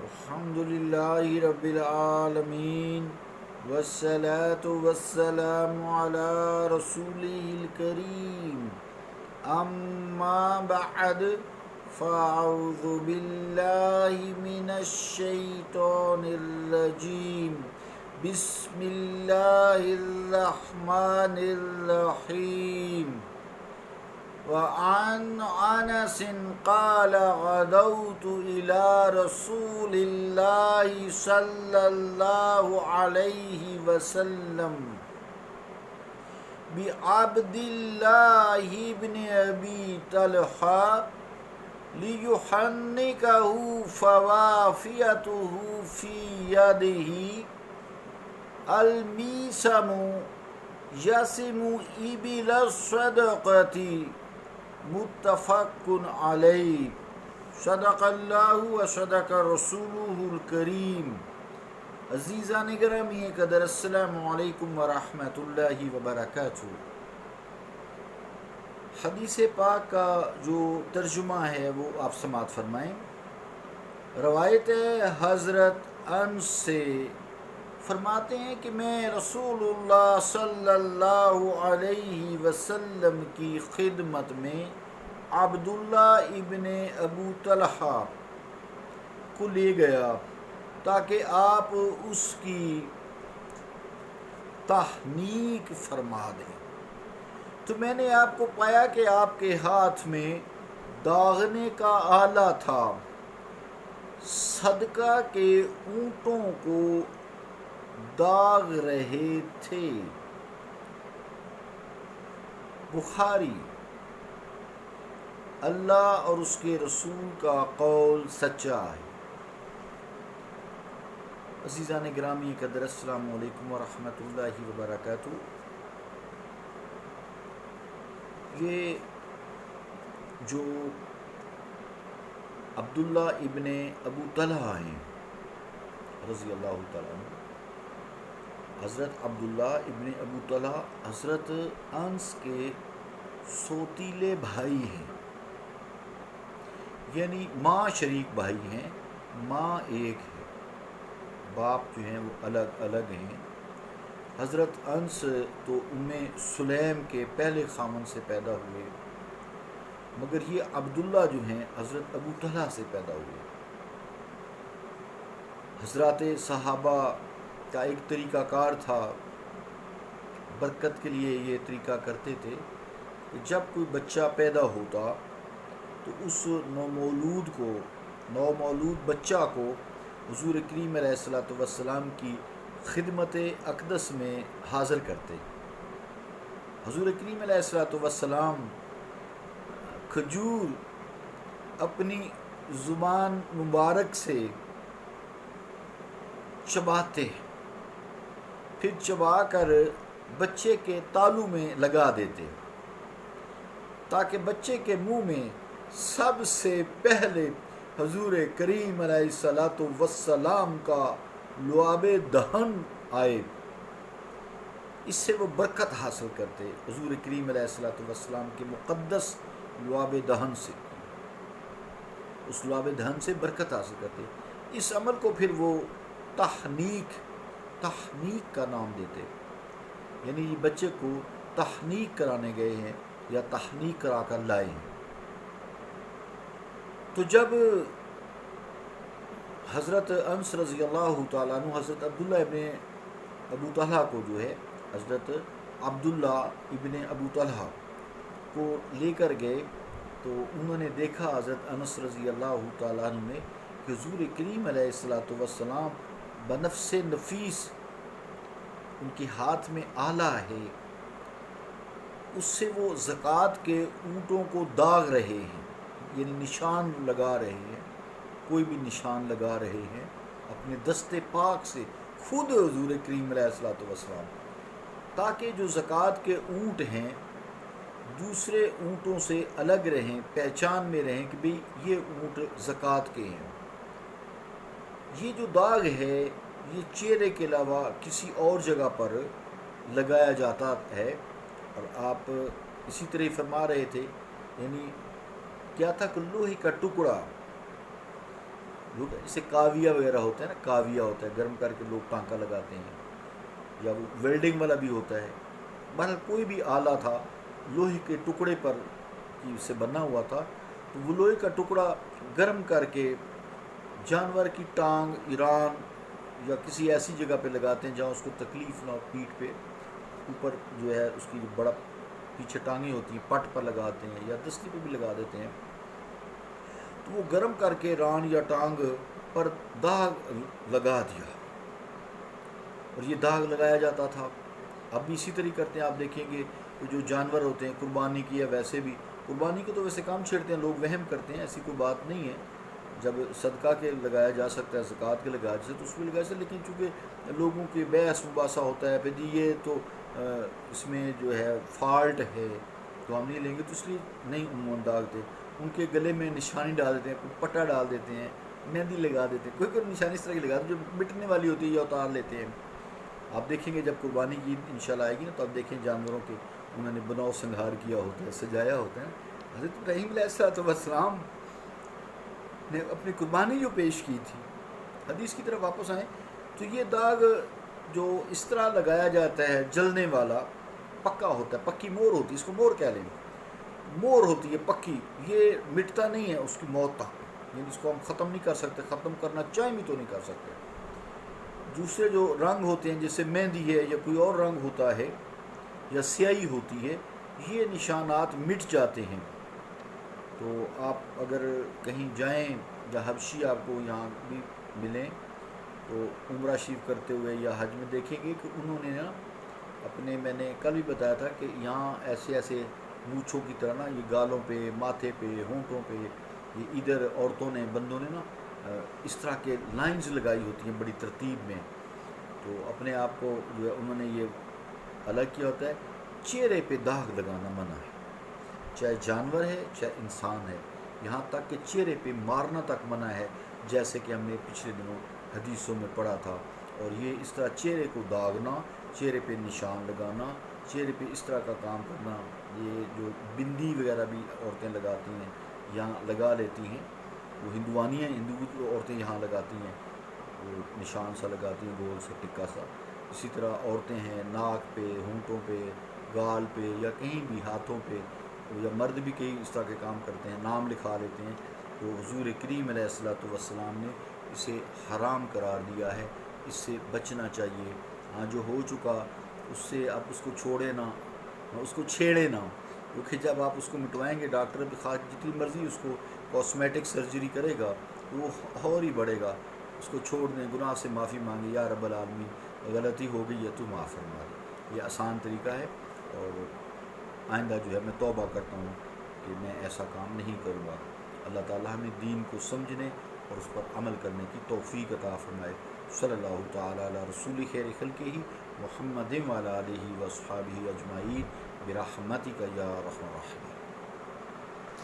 الحمد لله رب العالمين والصلاة والسلام على رسوله الكريم أما بعد فأعوذ بالله من الشيطان الرجيم بسم الله الرحمن الرحيم وعن أنس قال غدوت إلى رسول الله صلى الله عليه وسلم بعبد الله بن أبي طلحة ليحنكه فوافيته في يده الميسم يسم إبل الصدقة متفق علیہ صدق اللہ و صدق رسولہ الکریم۔ عزیزان گرامی قدر، السلام علیکم ورحمۃ اللہ وبرکاتہ۔ حدیث پاک کا جو ترجمہ ہے وہ آپ سماعت فرمائیں۔ روایت حضرت انس سے فرماتے ہیں کہ میں رسول اللہ صلی اللہ علیہ وسلم کی خدمت میں عبداللہ ابن ابو طلحہ کو لے گیا تاکہ آپ اس کی تحنیک فرما دیں، تو میں نے آپ کو پایا کہ آپ کے ہاتھ میں داغنے کا آلہ تھا، صدقہ کے اونٹوں کو داغ رہے تھے۔ بخاری۔ اللہ اور اس کے رسول کا قول سچا ہے۔ عزیزان گرامی قدر، السلام علیکم ورحمۃ اللہ وبرکاتہ۔ یہ جو عبداللہ ابن ابو طلحہ ہیں رضی اللہ تعالیٰ عنہ، حضرت عبداللہ ابن ابو طلحہ حضرت انس کے سوتیلے بھائی ہیں، یعنی ماں شریک بھائی ہیں، ماں ایک ہے، باپ جو ہیں وہ الگ الگ ہیں۔ حضرت انس تو ام سلیم کے پہلے خامن سے پیدا ہوئے، مگر یہ عبداللہ جو ہیں حضرت ابو طلحہ سے پیدا ہوئے۔ حضرات صحابہ کا ایک طریقہ کار تھا، برکت کے لیے یہ طریقہ کرتے تھے کہ جب کوئی بچہ پیدا ہوتا تو اس نومولود بچہ کو حضور کریم علیہ الصلوۃ والسلام کی خدمت اقدس میں حاضر کرتے۔ حضور کریم علیہ الصلوۃ والسلام کھجور اپنی زبان مبارک سے چباتے، پھر چبا کر بچے کے تالو میں لگا دیتے تاکہ بچے کے منہ میں سب سے پہلے حضور کریم علیہ الصلوۃ والسلام کا لعاب دہن آئے۔ اس سے وہ برکت حاصل کرتے، حضور کریم علیہ الصلوۃ والسلام کے مقدس لعاب دہن سے، اس لعاب دہن سے برکت حاصل کرتے۔ اس عمل کو پھر وہ تحنیک کا نام دیتے، یعنی یہ بچے کو تحنیک کرانے گئے ہیں یا تحنیک کرا کر لائے ہیں۔ تو جب حضرت انس رضی اللہ تعالیٰ عنہ حضرت عبداللہ ابن ابو طلحہ کو جو ہے حضرت عبداللہ ابن ابو طلحہ کو لے کر گئے، تو انہوں نے دیکھا حضرت انس رضی اللہ تعالیٰ عنہ نے کہ حضور کریم علیہ الصلوۃ والسلام بنفس نفیس ان کے ہاتھ میں آلہ ہے، اس سے وہ زکوٰۃ کے اونٹوں کو داغ رہے ہیں، یعنی نشان لگا رہے ہیں، کوئی بھی نشان لگا رہے ہیں اپنے دست پاک سے، خود حضور کریم علیہ الصلوۃ والسلام، تاکہ جو زکوٰۃ کے اونٹ ہیں دوسرے اونٹوں سے الگ رہیں، پہچان میں رہیں کہ بھئی یہ اونٹ زکوٰۃ کے ہیں۔ یہ جو داغ ہے یہ چہرے کے علاوہ کسی اور جگہ پر لگایا جاتا ہے، اور آپ اسی طرح فرما رہے تھے، یعنی کیا تھا کہ لوہے کا ٹکڑا لوگ اسے کاویہ وغیرہ ہوتا ہے نا، کاویہ ہوتا ہے گرم کر کے لوگ ٹانکا لگاتے ہیں، یا وہ ویلڈنگ والا بھی ہوتا ہے. بہرحال کوئی بھی آلہ تھا لوہے کے ٹکڑے پر کی سے بنا ہوا تھا، تو وہ لوہے کا ٹکڑا گرم کر کے جانور کی ٹانگ، ایران یا کسی ایسی جگہ پہ لگاتے ہیں جہاں اس کو تکلیف نہ ہو، پیٹھ پہ اوپر جو ہے اس کی جو بڑا پیچھے ٹانگیں ہوتی ہیں پٹ پر لگاتے ہیں یا دستی پہ بھی لگا دیتے ہیں. تو وہ گرم کر کے ران یا ٹانگ پر داغ لگا دیا، اور یہ داغ لگایا جاتا تھا. اب بھی اسی طرح کرتے ہیں. آپ دیکھیں گے کہ جو جانور ہوتے ہیں قربانی کی ہے، ویسے بھی قربانی کو تو ویسے کام چھیڑتے ہیں لوگ، وہم کرتے ہیں، ایسی کوئی بات نہیں ہے. جب صدقہ کے لگایا جا سکتا ہے، زکوٰۃ کے لگایا جا سکتا ہے تو اس میں لگایا جا سکتا ہے، لیکن چونکہ لوگوں کے بحث مباحثہ ہوتا ہے پھر جی یہ تو اس میں جو ہے فالٹ ہے تو ہم نہیں لیں گے، تو اس لیے نہیں عموماً داغتے. ان کے گلے میں نشانی ڈال دیتے ہیں، کوئی پٹا ڈال دیتے ہیں، مہندی لگا دیتے ہیں، کوئی کوئی نشانی اس طرح کی لگا دیتے ہیں جو مٹنے والی ہوتی ہے یا اتار لیتے ہیں. آپ دیکھیں گے جب قربانی کی عید انشاءاللہ آئے گی نا، تو آپ دیکھیں جانوروں کے انہوں نے بناؤ سنگھار کیا ہوتا ہے، سجایا ہوتا ہے. حضرت ابراہیم علیہ السلام نے اپنی قربانی جو پیش کی تھی، حدیث کی طرف واپس آئیں تو یہ داغ جو اس طرح لگایا جاتا ہے جلنے والا پکا ہوتا ہے، پکی مور ہوتی ہے، اس کو مور کہہ لیں، مور ہوتی ہے پکی، یہ مٹتا نہیں ہے اس کی موت تک، یعنی اس کو ہم ختم نہیں کر سکتے، ختم کرنا چاہیں بھی تو نہیں کر سکتے. دوسرے جو رنگ ہوتے ہیں جیسے مہندی ہے یا کوئی اور رنگ ہوتا ہے یا سیاہی ہوتی ہے، یہ نشانات مٹ جاتے ہیں. تو آپ اگر کہیں جائیں یا حبشی آپ کو یہاں بھی ملیں تو عمرہ شریف کرتے ہوئے یا حج میں دیکھیں گے کہ انہوں نے نا اپنے، میں نے کل بھی بتایا تھا کہ یہاں ایسے ایسے مونچھوں کی طرح نا یہ گالوں پہ، ماتھے پہ، ہونٹوں پہ، یہ ادھر عورتوں نے، بندوں نے نا اس طرح کے لائنز لگائی ہوتی ہیں بڑی ترتیب میں. تو اپنے آپ کو جو ہے انہوں نے یہ الگ کیا ہوتا ہے. چہرے پہ داغ لگانا منع ہے، چاہے جانور ہے چاہے انسان ہے، یہاں تک کہ چہرے پہ مارنا تک منع ہے، جیسے کہ ہم نے پچھلے دنوں حدیثوں میں پڑھا تھا. اور یہ اس طرح چہرے کو داغنا، چہرے پہ نشان لگانا، چہرے پہ اس طرح کا کام کرنا، یہ جو بندی وغیرہ بھی عورتیں لگاتی ہیں یہاں لگا لیتی ہیں، وہ ہندوانیاں، ہندو عورتیں یہاں لگاتی ہیں، وہ نشان سا لگاتی ہیں گول سا ٹکا سا. اسی طرح عورتیں ہیں ناک پہ، ہونٹوں پہ، گال پہ یا کہیں بھی ہاتھوں پہ، یا مرد بھی کئی اس طرح کے کام کرتے ہیں، نام لکھا لیتے ہیں. تو حضور کریم علیہ السلام نے اسے حرام قرار دیا ہے، اس سے بچنا چاہیے. ہاں جو ہو چکا اس سے آپ اس کو چھوڑے نہ، اس کو چھیڑے نہ، کیونکہ جب آپ اس کو مٹوائیں گے ڈاکٹر بھی خواہ جتنی مرضی اس کو کاسمیٹک سرجری کرے گا تو وہ اور ہی بڑھے گا. اس کو چھوڑ دیں، گناہ سے معافی مانگیں، یا رب العالمین غلطی ہو گئی ہے تو معاف فرما دے. یہ آسان طریقہ ہے، اور آئندہ جو ہے میں توبہ کرتا ہوں کہ میں ایسا کام نہیں کروں گا. اللہ تعالیٰ ہمیں دین کو سمجھنے اور اس پر عمل کرنے کی توفیق عطا فرمائے. صلی اللہ تعالیٰ علی رسول خیر خلقہ محمد وعلی آلہ و اصحابہ اجمعین برحمتک یا ارحم الراحمین.